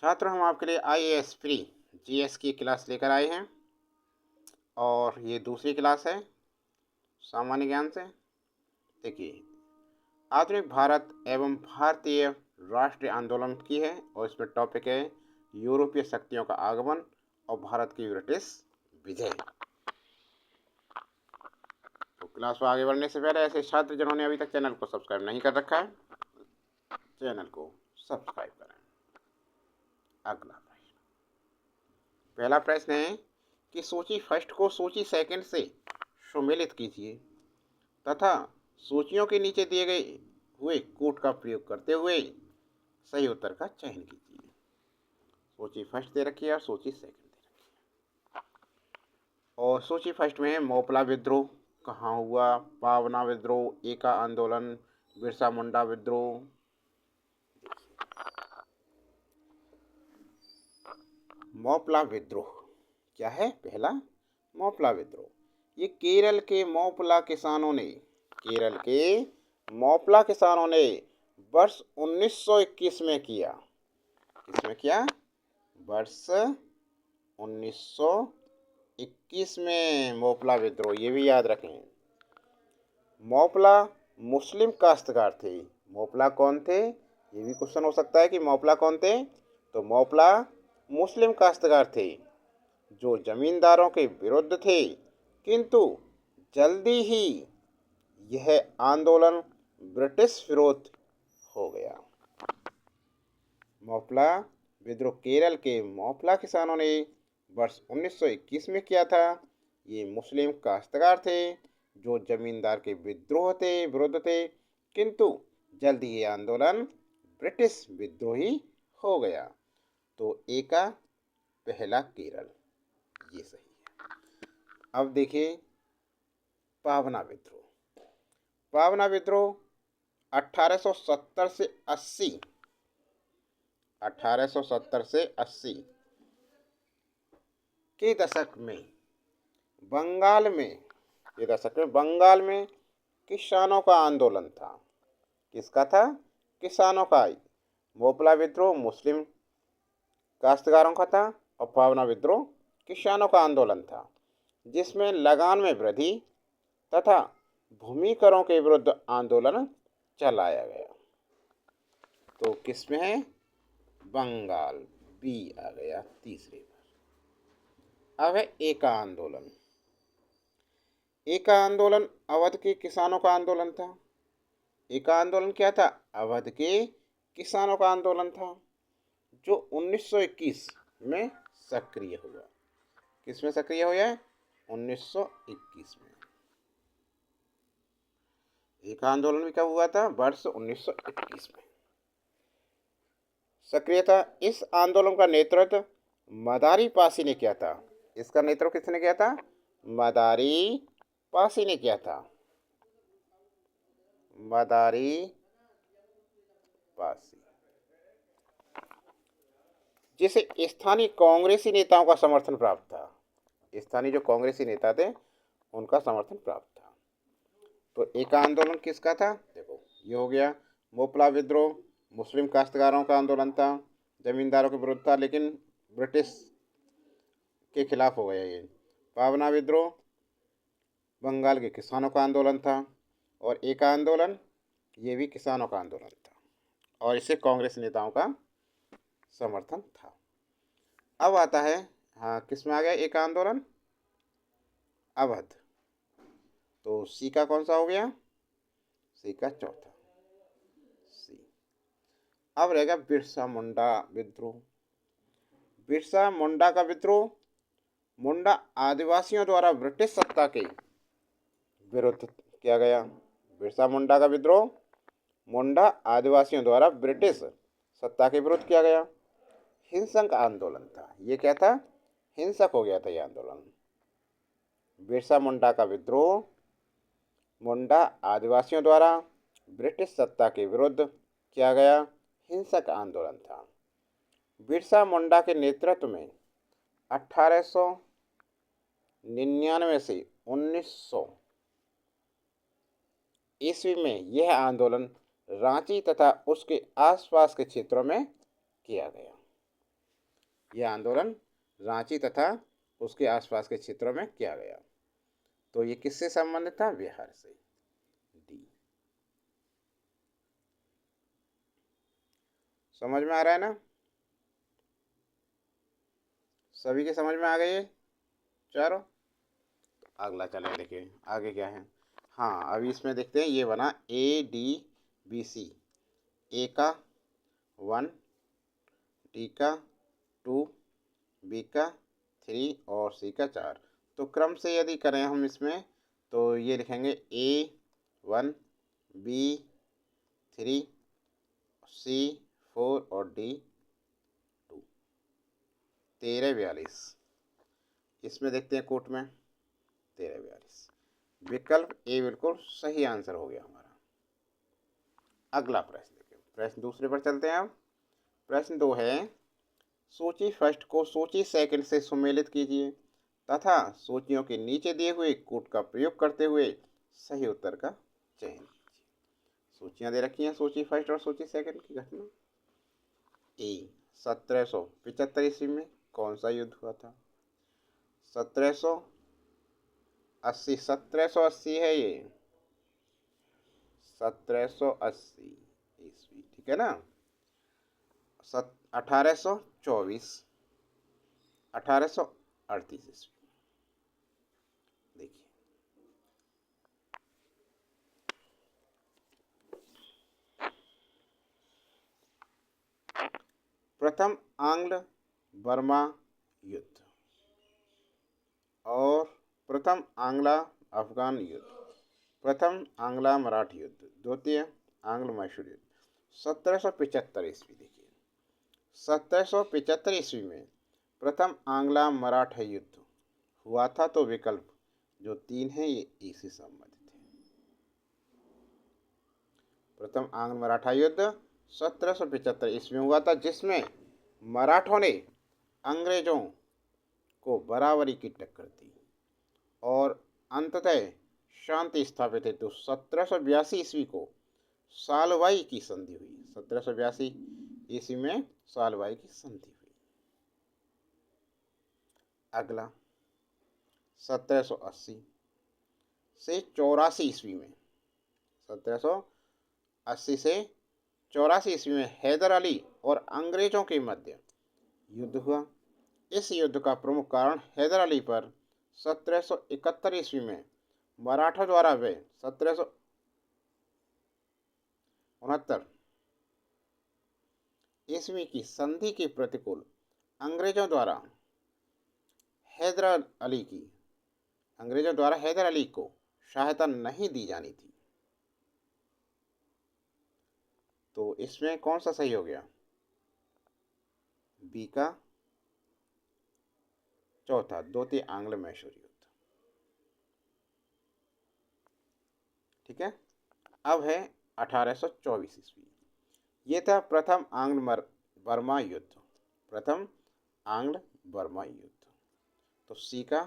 छात्र हम आपके लिए आईएएस फ्री जीएस की क्लास लेकर आए हैं और ये दूसरी क्लास है सामान्य ज्ञान से। देखिए, आधुनिक भारत एवं भारतीय राष्ट्रीय आंदोलन की है और इसमें टॉपिक है यूरोपीय शक्तियों का आगमन और भारत की ब्रिटिश विजय। तो क्लास को आगे बढ़ने से पहले ऐसे छात्र जिन्होंने अभी तक चैनल को सब्सक्राइब नहीं कर रखा है, चैनल को सब्सक्राइब करें। अगला प्रश्न, पहला प्रश्न है कि सूची फर्स्ट को सूची सेकंड से सम्मिलित कीजिए तथा सूचियों के नीचे दिए गए हुए कोड का प्रयोग करते हुए सही उत्तर का चयन कीजिए। सूची फर्स्ट दे रखी है और सूची सेकंड दे रखी है। और सूची फर्स्ट में है मोपला विद्रोह कहाँ हुआ, पावना विद्रोह, एका आंदोलन, बिरसा मुंडा विद्रोह। मोपला विद्रोह क्या है? पहला, मोपला विद्रोह ये केरल के मोपला किसानों ने वर्ष 1921 में किया। किसमें किया? वर्ष 1921 में मोपला विद्रोह, ये भी याद रखें। मोपला मुस्लिम काश्तकार थे। मोपला कौन थे? ये भी क्वेश्चन हो सकता है कि मोपला कौन थे। तो मोपला मुस्लिम काश्तकार थे जो जमींदारों के विरुद्ध थे, किंतु जल्दी ही यह आंदोलन ब्रिटिश विरोध हो गया। मोपला विद्रोह केरल के मोपला किसानों ने वर्ष 1921 में किया था। ये मुस्लिम काश्तकार थे जो जमींदार के विरुद्ध थे, किंतु जल्दी ये आंदोलन ब्रिटिश विद्रोही हो गया। तो ए का पहला केरल, ये सही है। अब देखिए पावना विद्रोह। पावना विद्रोह 1870 से 80 के दशक में बंगाल में किसानों का आंदोलन था। किसका था? किसानों का। मोपला विद्रोह मुस्लिम काश्तकारों का था और पावना विद्रोह किसानों का आंदोलन था, जिसमें लगान में वृद्धि तथा भूमि करों के विरुद्ध आंदोलन चलाया गया। तो किसमें है? बंगाल, बी आ गया तीसरे पर। अब है एका आंदोलन। एका आंदोलन अवध के किसानों का आंदोलन था। एका आंदोलन क्या था? अवध के किसानों का आंदोलन था जो 1921 में सक्रिय हुआ। किसमें सक्रिय हुआ है? 1921 में। एक आंदोलन भी कब हुआ था? वर्ष 1921 में सक्रिय था। इस आंदोलन का नेतृत्व मदारी पासी ने किया था। इसका नेतृत्व किसने किया था? मदारी पासी ने किया था। मदारी पासी, जिसे स्थानीय कांग्रेसी नेताओं का समर्थन प्राप्त था। स्थानीय जो कांग्रेसी नेता थे उनका समर्थन प्राप्त था। तो एक आंदोलन किसका था? देखो, ये हो गया मोपला विद्रोह मुस्लिम काश्तकारों का आंदोलन था, जमींदारों के विरुद्ध था, लेकिन ब्रिटिश के खिलाफ हो गया ये। पावना विद्रोह बंगाल के किसानों का आंदोलन था और एक आंदोलन ये भी किसानों का आंदोलन था और इसे कांग्रेस नेताओं का समर्थन था। अब आता है, हाँ, किस में आ गया एक आंदोलन? अवध। तो सी का कौन सा हो गया? सी का चौथा, सी। अब रहेगा बिरसा मुंडा विद्रोह। बिरसा मुंडा का विद्रोह मुंडा आदिवासियों द्वारा ब्रिटिश सत्ता के विरुद्ध किया गया। बिरसा मुंडा का विद्रोह मुंडा आदिवासियों द्वारा ब्रिटिश सत्ता के विरुद्ध किया गया। हिंसक आंदोलन था। ये क्या था? हिंसक हो गया था ये आंदोलन। बिरसा मुंडा का विद्रोह मुंडा आदिवासियों द्वारा ब्रिटिश सत्ता के विरुद्ध किया गया हिंसक आंदोलन था। बिरसा मुंडा के नेतृत्व में 1899 से 1900 ईस्वी में यह आंदोलन रांची तथा उसके आसपास के क्षेत्रों में किया गया। यह आंदोलन रांची तथा उसके आसपास के क्षेत्रों में किया गया। तो ये किससे संबंधित था? बिहार से। डी। समझ में आ रहा है ना? सभी के समझ में आ गई है चारों? तो अगला चले देखिए आगे क्या है। हाँ, अभी इसमें देखते हैं। ये बना ADBC। ए का 1, डी का 2, बी का 3 और सी का 4। तो क्रम से यदि करें हम इसमें तो ये लिखेंगे A1, B3, C4 और D2। 13, 42। इसमें देखते हैं कोट में 13, 42। विकल्प ए बिल्कुल सही आंसर हो गया हमारा। अगला प्रश्न देखिए। प्रश्न दूसरे पर चलते हैं। अब प्रश्न 2 है, सूची फर्स्ट को सूची सेकंड से सुमेलित कीजिए तथा सूचियों के नीचे दिए हुए कोड का प्रयोग करते हुए सही उत्तर का चयन कीजिए। सूचियां दे रखी हैं सूची फर्स्ट और सूची सेकंड की घटना। ए 1775 ईस्वी में कौन सा युद्ध हुआ था? 1780। 1780 है ये, 1780 ईस्वी, ठीक है ना। 1824, 1838 ईस्वी। देखिए प्रथम आंग्ल बर्मा युद्ध और प्रथम आंग्ला अफगान युद्ध, प्रथम आंग्ला मराठी युद्ध, द्वितीय आंग्ल मैसूर युद्ध। 1775 ईस्वी। देखिए 1775 ईस्वी में प्रथम आंग्ला मराठा युद्ध हुआ था। तो विकल्प जो 3 है ये इसी संबंधित है। प्रथम आंग्ल मराठा युद्ध 1775 ईस्वी में हुआ था, जिसमें मराठों ने अंग्रेजों को बराबरी की टक्कर दी और अंततः शांति स्थापित हेतु 1782 ईस्वी को सालवाई की संधि हुई। 1782 ईस्वी में सालवाई की संधि हुई। अगला 1780 से 84 ईस्वी में, 1780 से 84 ईस्वी में हैदर अली और अंग्रेजों के मध्य युद्ध हुआ। इस युद्ध का प्रमुख कारण हैदर अली पर 1771 ईस्वी में मराठा द्वारा व 1769 ईस्वी की संधि के प्रतिकूल अंग्रेजों द्वारा हैदर अली को सहायता नहीं दी जानी थी। तो इसमें कौन सा सही हो गया? बी का चौथा, द्वितीय आंग्ल मैसूर युद्ध, ठीक है। अब है 1824 ईस्वी। ये था प्रथम आंग्ल बर्मा युद्ध, प्रथम आंग्ल बर्मा युद्ध। तो सी का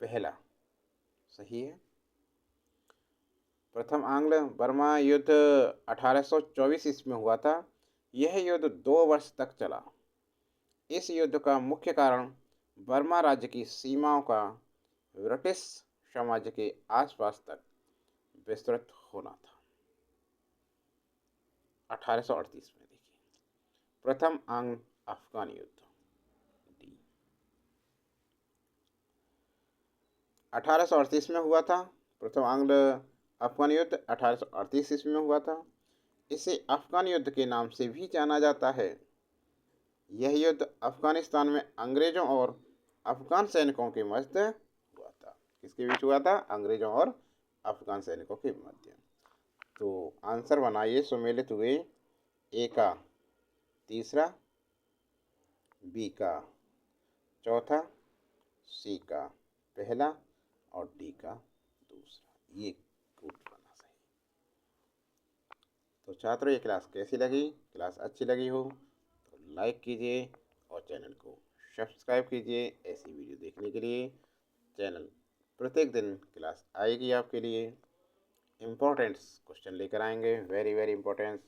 पहला सही है। प्रथम आंग्ल बर्मा युद्ध 1824 ईस्वी में हुआ था। यह युद्ध 2 वर्ष तक चला। इस युद्ध का मुख्य कारण बर्मा राज्य की सीमाओं का ब्रिटिश साम्राज्य के आसपास तक विस्तृत होना था। 1838 में देखिए प्रथम आंग्ल अफगान युद्ध, डी। 1838 में हुआ था प्रथम आंग्ल अफगान युद्ध, 1838 ईस्वी में हुआ था। इसे अफगान युद्ध के नाम से भी जाना जाता है। यह युद्ध अफगानिस्तान में अंग्रेजों और अफगान सैनिकों के मध्य हुआ था। किसके बीच हुआ था? अंग्रेजों और अफगान सैनिकों के मध्य। तो आंसर बनाइए सुमेलित हुए। ए का तीसरा, बी का चौथा, सी का पहला और डी का दूसरा। ये कोड बना सही। तो छात्रों, ये क्लास कैसी लगी? क्लास अच्छी लगी हो तो लाइक कीजिए और चैनल को सब्सक्राइब कीजिए। ऐसी वीडियो देखने के लिए चैनल प्रत्येक दिन क्लास आएगी आपके लिए। इम्पोर्टेंट्स क्वेश्चन लेकर आएंगे, वेरी वेरी इम्पोर्टेंट्स।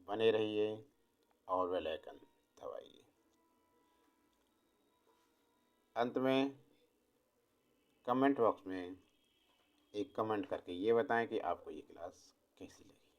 बने रहिए और बेल आइकन दबाइए। अंत में कमेंट बॉक्स में एक कमेंट करके ये बताएं कि आपको ये क्लास कैसी लगी।